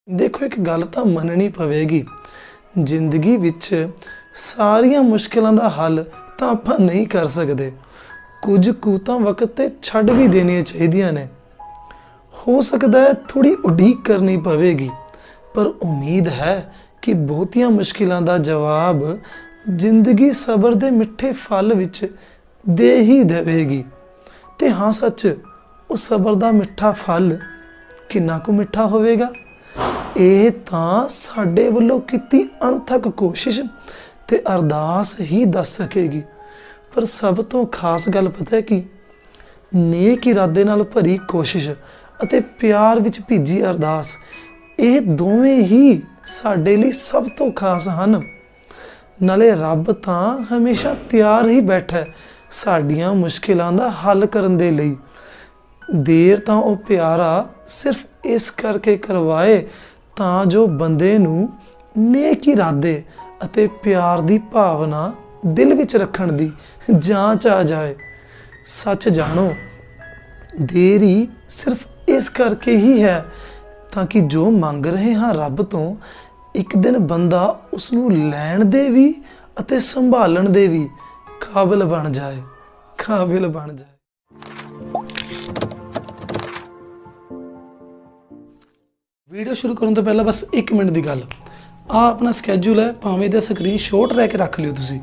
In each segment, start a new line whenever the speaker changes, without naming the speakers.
देखो एक गल तो मननी पवेगी, जिंदगी विच सारिया मुश्किलों का हल तो आप नहीं कर सकते। कुछ कू तो वक्त ते छड़ भी देनिया चाहिए ने। हो सकता है थोड़ी उड़ीक करनी पवेगी, पर उम्मीद है कि बहुतिया मुश्किलों का जवाब जिंदगी सबर दे मिठे फल विच दे ही देवेगी। ते हाँ सच, उस सबर का मिठा फल कितना कु मिठा होवेगा, ਇਹ ਤਾਂ ਸਾਡੇ ਵੱਲੋਂ ਕੀਤੀ ਅਣਥੱਕ ਕੋਸ਼ਿਸ਼ ਤੇ ਅਰਦਾਸ ਹੀ ਦੱਸ ਸਕੇਗੀ। ਪਰ ਸਭ ਤੋਂ ਖਾਸ ਗੱਲ ਪਤਾ ਹੈ ਕਿ ਨੇਕ ਇਰਾਦੇ ਨਾਲ ਭਰੀ ਕੋਸ਼ਿਸ਼ ਅਤੇ ਪਿਆਰ ਵਿੱਚ ਭਿੱਜੀ ਅਰਦਾਸ, ਇਹ ਦੋਵੇਂ ਹੀ ਸਾਡੇ ਲਈ ਸਭ ਤੋਂ ਖਾਸ ਹਨ। ਨਾਲੇ ਰੱਬ ਤਾਂ ਹਮੇਸ਼ਾ ਤਿਆਰ ਹੀ ਬੈਠਾ ਹੈ ਸਾਡੀਆਂ ਮੁਸ਼ਕਿਲਾਂ ਦਾ ਹੱਲ ਕਰਨ ਦੇ ਲਈ। ਦੇਰ ਤਾਂ ਉਹ ਪਿਆਰਾ ਸਿਰਫ ਇਸ ਕਰਕੇ ਕਰਵਾਏ ਤਾਂ ਜੋ ਬੰਦੇ ਨੂੰ ਨੇਕ ਇਰਾਦੇ ਅਤੇ ਪਿਆਰ ਦੀ ਭਾਵਨਾ ਦਿਲ ਵਿੱਚ ਰੱਖਣ ਦੀ ਜਾਂਚ ਆ ਜਾਏ। ਸੱਚ ਜਾਣੋ, ਦੇਰੀ ਸਿਰਫ ਇਸ ਕਰਕੇ ਹੀ ਹੈ ਤਾਂ ਕਿ ਜੋ ਮੰਗ ਰਹੇ ਹਾਂ ਰੱਬ ਤੋਂ, ਇੱਕ ਦਿਨ ਬੰਦਾ ਉਸ ਨੂੰ ਲੈਣ ਦੇ ਵੀ ਅਤੇ ਸੰਭਾਲਣ ਦੇ ਵੀ ਕਾਬਿਲ ਬਣ ਜਾਏ। वीडियो शुरू करने तो पहला बस 1 मिनट की गल, आ अपना स्कैड्यूल है, भावें तो स्क्रीन शॉट रह रख लियो तुसी।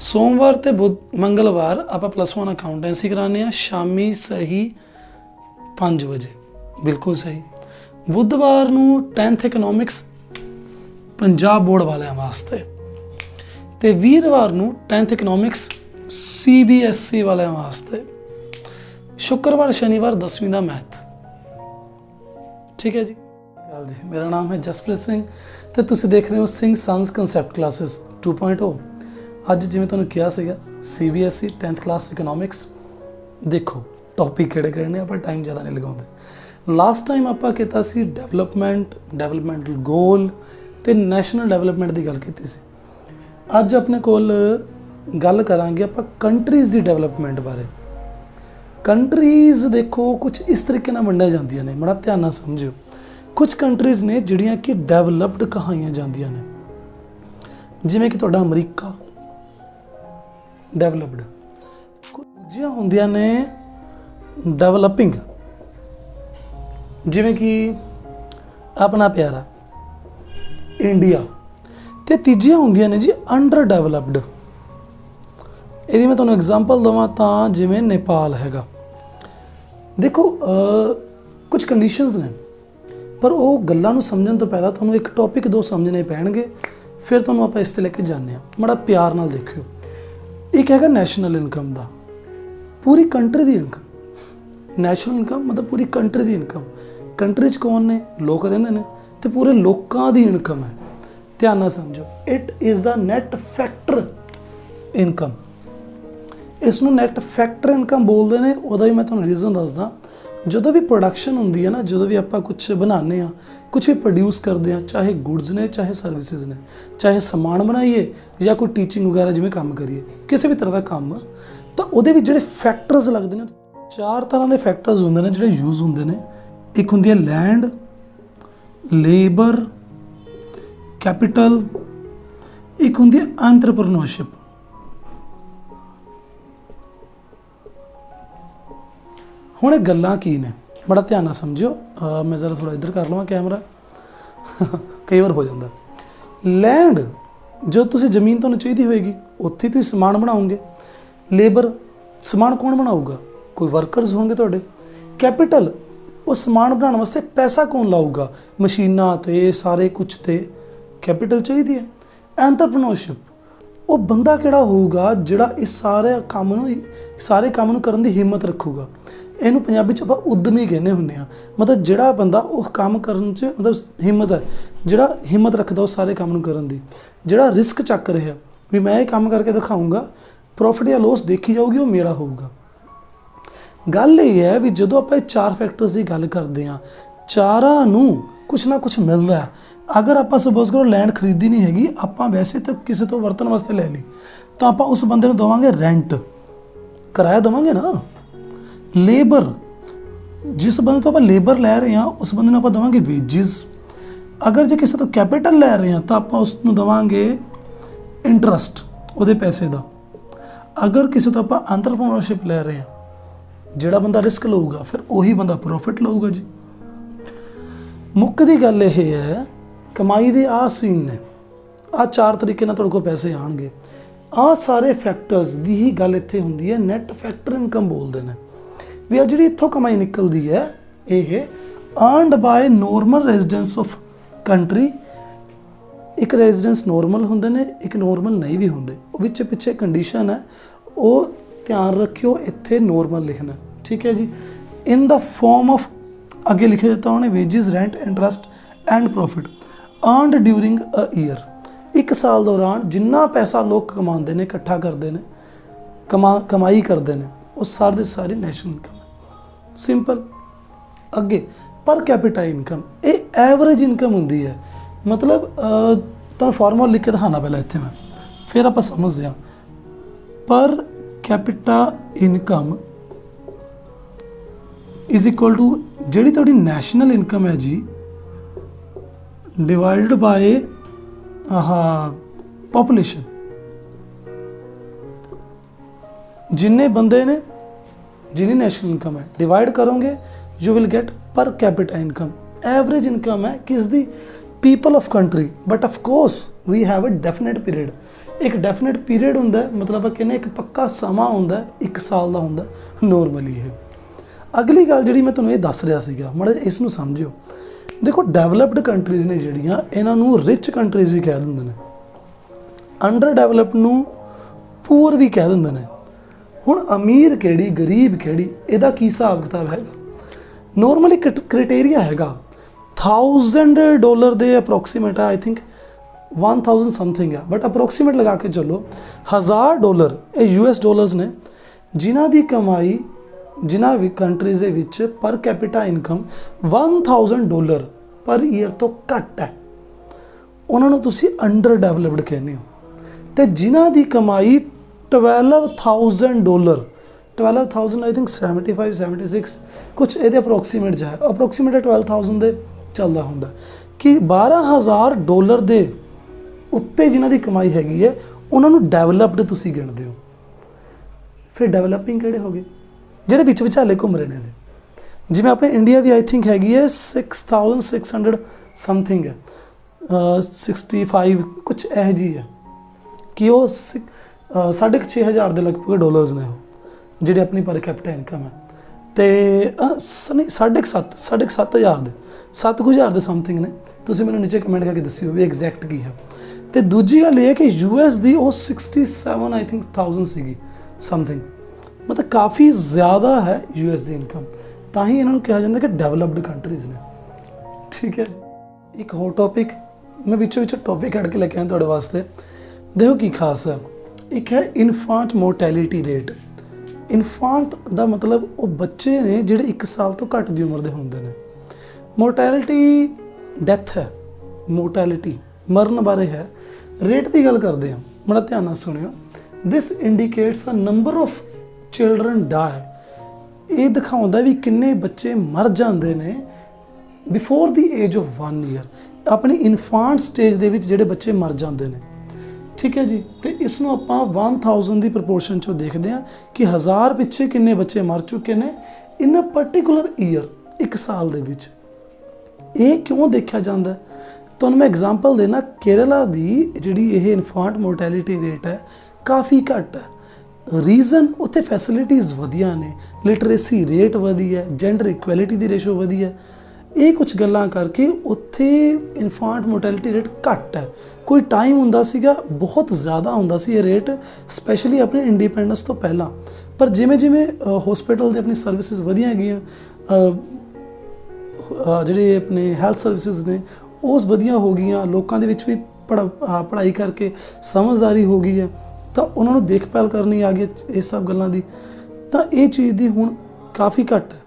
सोमवार तो मंगलवार आप +1 अकाउंटेंसी कराने शामी सही 5 बजे, बिल्कुल सही। बुधवार नूं 10th इकनॉमिक्स पंजाब बोर्ड वाले वास्ते, तो वीरवार नूं 10th इकनॉमिक्स CBSE वाले वास्ते। शुक्रवार शनिवार 10वीं का मैथ। ठीक है जी। जी मेरा नाम है जसप्रीत सिंह तो तुसी देख रहे हो सिंह सन्स कंसैप्ट क्लासेस 2.0। अज जिवें तुहानूं कहा सीगा CBSE 10th क्लास इकनॉमिक्स। देखो टॉपिक किहड़े ने, आपां टाइम ज़्यादा नहीं लगाउंदे। लास्ट टाइम आपां कीता सी डेवलपमेंटल गोल ते नैशनल डेवलपमेंट की गल कीती सी। अज अपने कोल गल करांगे आपां कंट्रीज़ की डेवलपमेंट बारे। कंट्रीज़ देखो कुछ इस तरीके नाल वंडिया जांदियां ने, बड़ा ध्यान नाल समझियो। कुछ कंट्रीज़ ने जिहड़ियां कि डेवलप्ड कहाइयां जांदियां ने, जिवें कि तुहाडा अमरीका डेवलप्ड, कुछ दूजियां हुंदियां ने डेवलपिंग, जिवें कि अपना प्यारा इंडिया, ते तीजियां हुंदियां ने जी अंडर डेवलप्ड। यदि मैं तुहानूं एग्जाम्पल देवां तां जिवें नेपाल हैगा। देखो कुछ कंडीशनस ने, पर वो गल्लां नूं समझण तो पहला तुहानूं एक टॉपिक 2 समझने पैणगे, फिर तुहानूं आपां इस ते लैके जाने। बड़ा प्यार नाल देखियो। एक हैगा नैशनल इनकम दा, पूरी कंट्री दी इनकम। नैशनल इनकम मतलब पूरी कंट्री दी इनकम। कंट्री च कौन ने, लोग रहिंदे ने, ते पूरे लोकां दी इनकम है। ध्यान नाल समझो, it is the net factor income. इस नूं नैट फैक्टर इनकम बोलते हैं। उहदा भी मैं तुहानूं रीज़न दसदा। जो भी प्रोडक्शन होंदी है ना, जो भी आप कुछ बनाने, कुछ भी प्रोड्यूस करते हैं, चाहे गुड्स ने चाहे सर्विसेज ने, चाहे समान बनाइए या कोई टीचिंग वगैरह जिमें काम करिए, किसी भी तरह का काम, तो वो जो फैक्टर्स लगते हैं, 4 तरह के फैक्टर्स होंगे ने जो यूज़ होंगे ने। एक होंगी है लैंड, लेबर, कैपिटल, एक होंगी है एंटरप्रेन्योरशिप। हुण गल्लां की ने, बड़ा ध्यान नाल समझियो। मैं ज़रा थोड़ा इधर कर लवां कैमरा कई बार हो जाता। लैंड जो तुसीं जमीन तुहानूं चाहीदी होएगी, उत्थे तुसीं समान बनाओगे। लेबर समान कौन बनाऊगा, कोई वर्करस होंगे तुहाडे। कैपिटल वो समान बनाने वास्ते पैसा कौन लाऊगा, मशीनां ते सारे कुछ ते कैपिटल चाहिए है। एंटरप्रेन्योरशिप वो बंदा किहड़ा होऊगा जिहड़ा इस सारे काम नूं करन दी हिम्मत रखूगा। इनू पंजाबी च आपां उद्यमी कहने हुंदे आ। मतलब जिहड़ा बंदा उस काम करन च मतलब हिम्मत है, जिहड़ा हिम्मत रखदा उस सारे काम नूं करन दी, जिहड़ा रिस्क चक रहा भी मैं ये काम करके दिखाऊंगा, प्रॉफिट या लॉस देखी जाऊगी वो मेरा होऊगा। गल ये है भी जदों आपां 4 फैक्टर्स की गल करते हैं, चारां नूं कुछ ना कुछ मिलता है। अगर आप सपोज करो लैंड खरीदी नहीं हैगी, आपां वैसे तो किसी तो वरतन वास्ते ले ली, तो आपां उस बंदे नूं देवांगे रेंट, किराया देवांगे ना। लेबर जिस बंदे तो आप लेबर लै रहे हैं उस बंदे आप देवांगे वेजिज। अगर जे किसी तो कैपिटल लै रहे हैं तो आप उसनूं देवांगे इंटरस्ट ਉਹਦੇ पैसे का। अगर किसी तो आप एंटरप्रेन्योरशिप लै रहे हैं ਜਿਹੜਾ ਬੰਦਾ रिस्क लऊगा फिर ਉਹੀ ਬੰਦਾ प्रॉफिट लऊगा जी। मुक्कदी गल ਇਹ है कमाई ਦੇ आ सीन ने आ 4 तरीके ਨਾਲ ਤੁਹਾਡੇ ਕੋਲ पैसे ਆਣਗੇ। आ सारे फैक्टर्स ਦੀ ਹੀ ਗੱਲ ਇੱਥੇ ਹੁੰਦੀ है नैट फैक्टर इनकम बोलते हैं भी आ ਜਿਹੜੀ ਇੱਥੋਂ ਕਮਾਈ ਨਿਕਲਦੀ ਹੈ ਇਹ earned by normal residence of country. एक रेजिडेंस नॉर्मल होंदे ने एक नॉर्मल नहीं भी होंदे विच पिछे कंडीशन है वो ध्यान रखियो इत्थे नॉर्मल लिखना ठीक है जी। इन द फॉर्म ऑफ अगे लिखे देता उन्हें wages rent interest and profit earned during a year. एक साल दौरान जिन्ना पैसा लोग कमाते हैं इकट्ठा करते हैं कमाई करते हैं वो सारी सारी नैशनल इनकम है। सिंपल। अगे पर कैपिटा इनकम ये एवरेज इनकम होंगी है मतलब तो फॉर्मूला लिख के दिखाना पहले इतने मैं फिर आप समझते हैं। Per capita income is equal to जी थोड़ी नैशनल इनकम है जी डिवाइडेड बाय पॉपुलेशन। जिन्ने बंदे ने जिन्नी नैशनल इनकम है डिवाइड करोगे you will get per capita income. Average income है किस दी people of country but of course we have a definite period. एक डेफिनेट पीरियड होंदा है मतलब कहने एक पक्का समा होंदा है 1 साल का होंदा नॉर्मली है। अगली गल जी मैं तुहानूं ये दस रहा सीगा माड़ा इसनूं समझियो। देखो डेवलप्ड कंट्रीज़ ने जिहड़ियां इन्हां नूं रिच कंट्रीज़ भी कह दिंदे ने अंडर डेवलप्ड नूं पूअर भी कह दिंदे ने। हुण अमीर किहड़ी गरीब किहड़ी इहदा की हिसाब किताब है नॉर्मली क्राइटेरिया हैगा $1000 दे अप्रोक्सीमेट है आई थिंक 1000 समथिंग है बट अप्रोक्सीमेट लगा के चलो $1000 ये US डॉलर्स ने जिन्हां दी कमाई जिन्हां भी कंट्रीज़ दे विच पर कैपिटा इनकम $1000 पर ईयर तो घट है उन्हां नूं तुसीं अंडर डेवलप्ड कहने हो। ते जिन्हां दी कमाई $12,000 12,000 आई थिंक 75 76 कुछ ये अप्रोक्सीमेट जो है अप्रोक्सीमेट 12,000 दे चलता होंगे कि $12,000 दे उत्ते जिन्हां दी कमाई हैगी है उन्होंने डेवलप्ड तुसी गिणदे हो। फिर डेवलपिंग किहड़े हो गए जिहड़े विच विचाले घूम रहे हैं जिवें अपने इंडिया की आई थिंक हैगी है 6,600 समथिंग है 65 कुछ यह जी है कि वो 6,500 के लगभग डॉलर्स ने जिहड़े अपनी पर कैपिटा इनकम है तो नहीं 7,500 दे 7,000 समथिंग ने। तुसीं मैनूं नीचे कमेंट करके दस्सिओ भी एग्जैक्ट की है। तो दूजी गल ये कि US दी वो 67 आई थिंक 1000 सीगी समथिंग मतलब काफ़ी ज़्यादा है US दी इनकम तां ही इन्होंने कहा जाता है कि डेवलप्ड कंट्रीज़ ने ठीक है। एक होर टॉपिक मैं विचों टॉपिक कढ़ के लेके आया तुहाडे वास्ते देखो की खास है। एक है इन्फांट मोर्टैलिटी रेट। इन्फांट का मतलब वो बच्चे ने जिहड़े 1 साल तो घट की उम्र के होंदे ने। मोर्टैलिटी डैथ है मोर्टैलिटी मरण बारे है। रेट की गल करते हैं बड़ा ध्यान नाल सुनियो। This indicates a number of children die. ये दिखाउंदा भी किन्ने बच्चे मर जाते हैं before the age of 1 year अपनी इन्फांट स्टेज के जिहड़े बच्चे मर जाते हैं ठीक है जी। तो इसनों आपां 1000 की प्रपोर्शन चो देखते हैं कि 1000 पिछे किन्ने बच्चे मर चुके हैं इन अ पर्टिकुलर ईयर 1 साल दे विच। ये क्यों देखा जाता है तुहानूं मैं एग्जाम्पल देना केरला की जिहड़ी ये इन्फांट मोर्टैलिटी रेट है काफ़ी घट है। रीजन उत्थे फैसिलिटीज़ वधिया ने लिटरेसी रेट वधिया है जेंडर इक्वैलिटी की रेशो वधिया है। ये कुछ गल्लां करके उत्थे इन्फांट मोर्टैलिटी रेट घट है। कोई टाइम हुंदा सीगा बहुत ज़्यादा हुंदा सी ये रेट स्पैशली अपने इंडिपेंडेंस तो पहला पर जिमें जिमें हॉस्पिटल अपनी सर्विसिज वधिया हैगियां जिहड़े अपने हैल्थ सर्विसिज ने उस वधिया हो गई लोगों के विच भी पढ़ाई करके समझदारी हो गई है तो उन्होंने देखभाल करनी आ गई इस सब गल्लां दी। तो ये चीज़ दी हुण काफ़ी घट है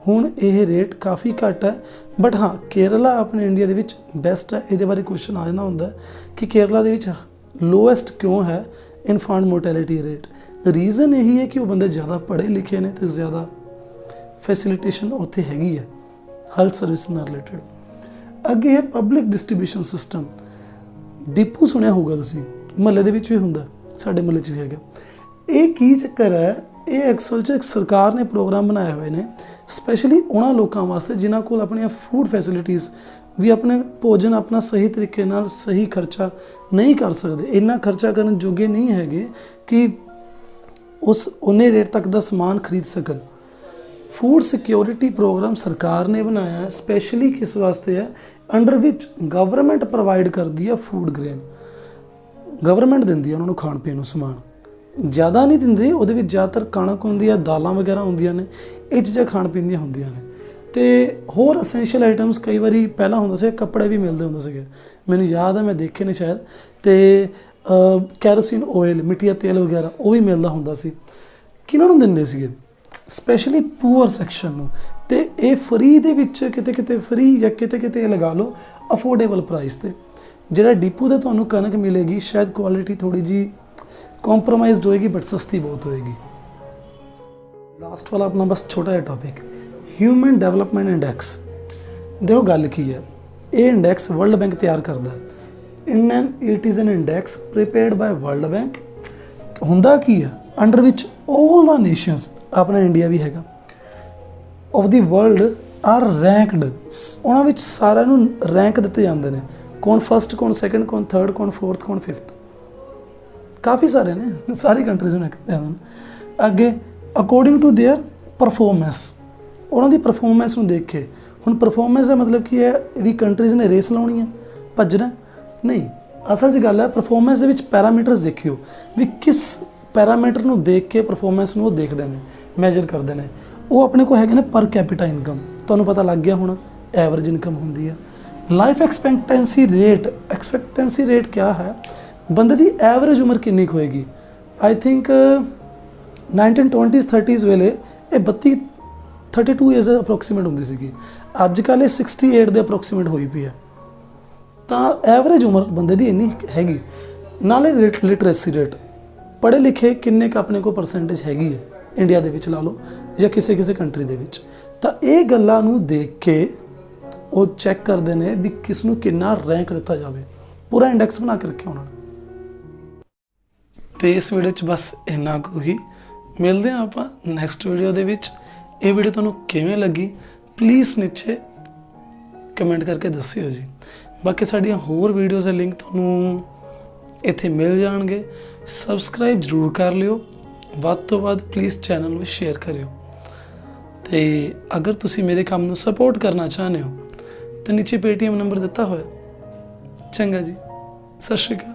हुण ये रेट काफ़ी घट है। बट हाँ केरला अपने इंडिया दे विच बेस्ट है। ये बारे क्वेश्चन आ जाता होंदा कि केरला दे विच लोएस्ट क्यों है इन्फांट मोर्टैलिटी रेट। रीज़न यही है कि वो बंदे ज़्यादा पढ़े लिखे ने तो ज़्यादा फैसिलिटेशन उत्थे हैगी है हेल्थ सर्विस नाल रिलेटेड। ਅੱਗੇ ਹੈ ਪਬਲਿਕ ਡਿਸਟ੍ਰੀਬਿਊਸ਼ਨ ਸਿਸਟਮ। ਡਿਪੂ ਸੁਣਿਆ ਹੋਊਗਾ ਤੁਸੀਂ, ਮਹੱਲੇ ਦੇ ਵਿੱਚ ਵੀ ਹੁੰਦਾ, ਸਾਡੇ ਮਹੱਲੇ 'ਚ ਵੀ ਹੈਗਾ। ਇਹ ਕੀ ਚੱਕਰ ਹੈ, ਇਹ ਐਕਚੁਅਲ 'ਚ ਇੱਕ ਸਰਕਾਰ ਨੇ ਪ੍ਰੋਗਰਾਮ ਬਣਾਏ ਹੋਏ ਨੇ ਸਪੈਸ਼ਲੀ ਉਹਨਾਂ ਲੋਕਾਂ ਵਾਸਤੇ ਜਿਨ੍ਹਾਂ ਕੋਲ ਆਪਣੀਆਂ ਫੂਡ ਫੈਸਿਲਿਟੀਜ਼ ਵੀ ਆਪਣੇ ਭੋਜਨ ਆਪਣਾ ਸਹੀ ਤਰੀਕੇ ਨਾਲ ਸਹੀ ਖਰਚਾ ਨਹੀਂ ਕਰ ਸਕਦੇ, ਇੰਨਾ ਖਰਚਾ ਕਰਨ ਜੋਗੇ ਨਹੀਂ ਹੈਗੇ ਕਿ ਉਸ ਉਨੇ ਰੇਟ ਤੱਕ ਦਾ ਸਮਾਨ ਖਰੀਦ ਸਕਣ। ਫੂਡ ਸਿਕਿਉਰਿਟੀ ਪ੍ਰੋਗਰਾਮ ਸਰਕਾਰ ਨੇ ਬਣਾਇਆ ਹੈ, ਸਪੈਸ਼ਲੀ ਕਿਸ ਵਾਸਤੇ ਹੈ, ਅੰਡਰ ਵਿੱਚ ਗਵਰਨਮੈਂਟ ਪ੍ਰੋਵਾਈਡ ਕਰਦੀ ਹੈ ਫੂਡ ਗ੍ਰੇਨ, ਗਵਰਨਮੈਂਟ ਦਿੰਦੀ ਹੈ ਉਹਨਾਂ ਨੂੰ ਖਾਣ ਪੀਣ ਨੂੰ ਸਮਾਨ, ਜ਼ਿਆਦਾ ਨਹੀਂ ਦਿੰਦੇ, ਉਹਦੇ ਵਿੱਚ ਜ਼ਿਆਦਾਤਰ ਕਣਕ ਹੁੰਦੀ ਹੈ, ਦਾਲਾਂ ਵਗੈਰਾ ਹੁੰਦੀਆਂ ਨੇ, ਇਹ ਚੀਜ਼ਾਂ ਖਾਣ ਪੀਣ ਦੀਆਂ ਹੁੰਦੀਆਂ ਨੇ। ਅਤੇ ਹੋਰ ਅਸੈਂਸ਼ੀਅਲ ਆਈਟਮਸ ਕਈ ਵਾਰੀ ਪਹਿਲਾਂ ਹੁੰਦਾ ਸੀ, ਕੱਪੜੇ ਵੀ ਮਿਲਦੇ ਹੁੰਦੇ ਸੀਗੇ, ਮੈਨੂੰ ਯਾਦ ਹੈ ਮੈਂ ਦੇਖੇ ਨੇ ਸ਼ਾਇਦ, ਅਤੇ ਕੈਰੋਸਿਨ ਆਇਲ, ਮਿੱਟੀ ਦਾ ਤੇਲ ਵਗੈਰਾ ਉਹ ਵੀ ਮਿਲਦਾ ਹੁੰਦਾ ਸੀ। ਕਿਹਨਾਂ ਨੂੰ ਦਿੰਦੇ ਸੀਗੇ, ਸਪੈਸ਼ਲੀ ਪੂਅਰ ਸੈਕਸ਼ਨ ਨੂੰ, ਅਤੇ ਇਹ ਫਰੀ ਦੇ ਵਿੱਚ ਕਿਤੇ ਕਿਤੇ ਫਰੀ ਜਾਂ ਕਿਤੇ ਕਿਤੇ ਲਗਾ ਲਓ ਅਫੋਰਡੇਬਲ ਪ੍ਰਾਈਸ 'ਤੇ। ਜਿਹੜਾ ਡੀਪੂ 'ਤੇ ਤੁਹਾਨੂੰ ਕਣਕ ਮਿਲੇਗੀ ਸ਼ਾਇਦ ਕੁਆਲਿਟੀ ਥੋੜ੍ਹੀ ਜਿਹੀ ਕੰਪਰੋਮਾਈਜ਼ਡ ਹੋਏਗੀ ਬਟ ਸਸਤੀ ਬਹੁਤ ਹੋਏਗੀ। ਲਾਸਟ ਵਾਲਾ ਆਪਣਾ ਬਸ ਛੋਟਾ ਜਿਹਾ ਟੌਪਿਕ, ਹਿਊਮਨ ਡਿਵੈਲਪਮੈਂਟ ਇੰਡੈਕਸ। ਦੇਖੋ ਗੱਲ ਕੀ ਹੈ, ਇਹ ਇੰਡੈਕਸ ਵਰਲਡ ਬੈਂਕ ਤਿਆਰ ਕਰਦਾ। It is an index prepared by World Bank. ਹੁੰਦਾ ਕੀ ਹੈ, ਅੰਡਰ ਵਿੱਚ ਆਲ ਦਾ ਨੇਸ਼ਨਸ, ਆਪਣਾ ਇੰਡੀਆ ਵੀ ਹੈਗਾ, ਆਫ ਦੀ ਵਰਲਡ ਆਰ ਰੈਂਕਡ। ਉਹਨਾਂ ਵਿੱਚ ਸਾਰਿਆਂ ਨੂੰ ਰੈਂਕ ਦਿੱਤੇ ਜਾਂਦੇ ਨੇ, ਕੌਣ ਫਸਟ, ਕੌਣ ਸੈਕਿੰਡ, ਕੌਣ ਥਰਡ, ਕੌਣ ਫੋਰਥ, ਕੌਣ ਫਿਫਥ, ਕਾਫੀ ਸਾਰੇ ਨੇ, ਸਾਰੀ ਕੰਟਰੀਜ਼ ਨੂੰ ਰੱਖਦੇ ਹਨ। ਅੱਗੇ ਅਕੋਰਡਿੰਗ ਟੂ ਦੇਅਰ ਪਰਫੋਰਮੈਂਸ, ਉਹਨਾਂ ਦੀ ਪਰਫੋਰਮੈਂਸ ਨੂੰ ਦੇਖ ਕੇ। ਹੁਣ ਪਰਫੋਰਮੈਂਸ ਦਾ ਮਤਲਬ ਕੀ ਹੈ, ਵੀ ਕੰਟਰੀਜ਼ ਨੇ ਰੇਸ ਲਾਉਣੀ ਹੈ, ਭੱਜਣਾ ਨਹੀਂ। ਅਸਲ 'ਚ ਗੱਲ ਹੈ ਪਰਫੋਰਮੈਂਸ ਦੇ ਵਿੱਚ ਪੈਰਾਮੀਟਰਸ ਦੇਖਿਓ, ਵੀ ਕਿਸ ਪੈਰਾਮੀਟਰ ਨੂੰ ਦੇਖ ਕੇ ਪਰਫੋਰਮੈਂਸ ਨੂੰ ਉਹ ਦੇਖਦੇ ਨੇ, ਮੈਜਰ ਕਰਦੇ ਨੇ। ਉਹ ਆਪਣੇ ਕੋਲ ਹੈਗੇ ਨੇ ਪਰ ਕੈਪੀਟਾ ਇਨਕਮ, ਤੁਹਾਨੂੰ ਪਤਾ ਲੱਗ ਗਿਆ ਹੋਣਾ, ਐਵਰੇਜ ਇਨਕਮ ਹੁੰਦੀ ਹੈ। Life expectancy rate, expectancy rate ਕਿਆ ਹੈ, ਬੰਦੇ ਦੀ ਐਵਰੇਜ ਉਮਰ ਕਿੰਨੀ ਕੁ ਹੋਏਗੀ। ਆਈ ਥਿੰਕ 1920s 30s ਵੇਲੇ ਇਹ 32 ਈਅਰਸ ਅਪਰੋਕਸੀਮੇਟ ਹੁੰਦੀ ਸੀਗੀ, ਅੱਜ ਕੱਲ੍ਹ ਇਹ 68 ਦੇ ਅਪਰੋਕਸੀਮੇਟ ਹੋਈ ਪਈ ਹੈ। ਤਾਂ ਐਵਰੇਜ ਉਮਰ ਬੰਦੇ ਦੀ ਇੰਨੀ ਹੈਗੀ। ਨਾਲੇ ਲਿਟਰੇਸੀ ਰੇਟ, ਪੜ੍ਹੇ ਲਿਖੇ ਕਿੰਨੇ ਕੁ ਆਪਣੇ ਕੋਲ ਪਰਸੈਂਟੇਜ ਹੈਗੀ ਹੈ ਇੰਡੀਆ ਦੇ ਵਿੱਚ ਲਾ ਲਓ ਜਾਂ ਕਿਸੇ ਕਿਸੇ ਕੰਟਰੀ ਦੇ ਵਿੱਚ। ਤਾਂ ਇਹ ਗੱਲਾਂ ਨੂੰ ਦੇਖ ਕੇ ਉਹ ਚੈੱਕ ਕਰਦੇ ਨੇ ਵੀ ਕਿਸ ਨੂੰ ਕਿੰਨਾ ਰੈਂਕ ਦਿੱਤਾ ਜਾਵੇ, ਪੂਰਾ ਇੰਡੈਕਸ ਬਣਾ ਕੇ ਰੱਖਿਆ ਉਹਨਾਂ ਨੇ। ਅਤੇ ਇਸ ਵੀਡੀਓ 'ਚ ਬਸ ਇੰਨਾ ਕੁ ਹੀ, ਮਿਲਦੇ ਹਾਂ ਆਪਾਂ ਨੈਕਸਟ ਵੀਡੀਓ ਦੇ ਵਿੱਚ। ਇਹ ਵੀਡੀਓ ਤੁਹਾਨੂੰ ਕਿਵੇਂ ਲੱਗੀ ਪਲੀਜ਼ ਨੀਚੇ ਕਮੈਂਟ ਕਰਕੇ ਦੱਸਿਓ ਜੀ। ਬਾਕੀ ਸਾਡੀਆਂ ਹੋਰ ਵੀਡੀਓਜ਼ ਦੇ ਲਿੰਕ ਤੁਹਾਨੂੰ ਇੱਥੇ ਮਿਲ ਜਾਣਗੇ। ਸਬਸਕ੍ਰਾਈਬ ਜ਼ਰੂਰ ਕਰ ਲਿਓ, ਵੱਧ ਤੋਂ ਵੱਧ ਪਲੀਜ਼ ਚੈਨਲ ਨੂੰ ਸ਼ੇਅਰ ਕਰਿਓ। ਅਤੇ ਅਗਰ ਤੁਸੀਂ ਮੇਰੇ ਕੰਮ ਨੂੰ ਸਪੋਰਟ ਕਰਨਾ ਚਾਹੁੰਦੇ ਹੋ ਤਾਂ ਨੀਚੇ ਪੇਟੀਐਮ ਨੰਬਰ ਦਿੱਤਾ ਹੋਇਆ। ਚੰਗਾ ਜੀ, ਸਤਿ ਸ਼੍ਰੀ ਅਕਾਲ।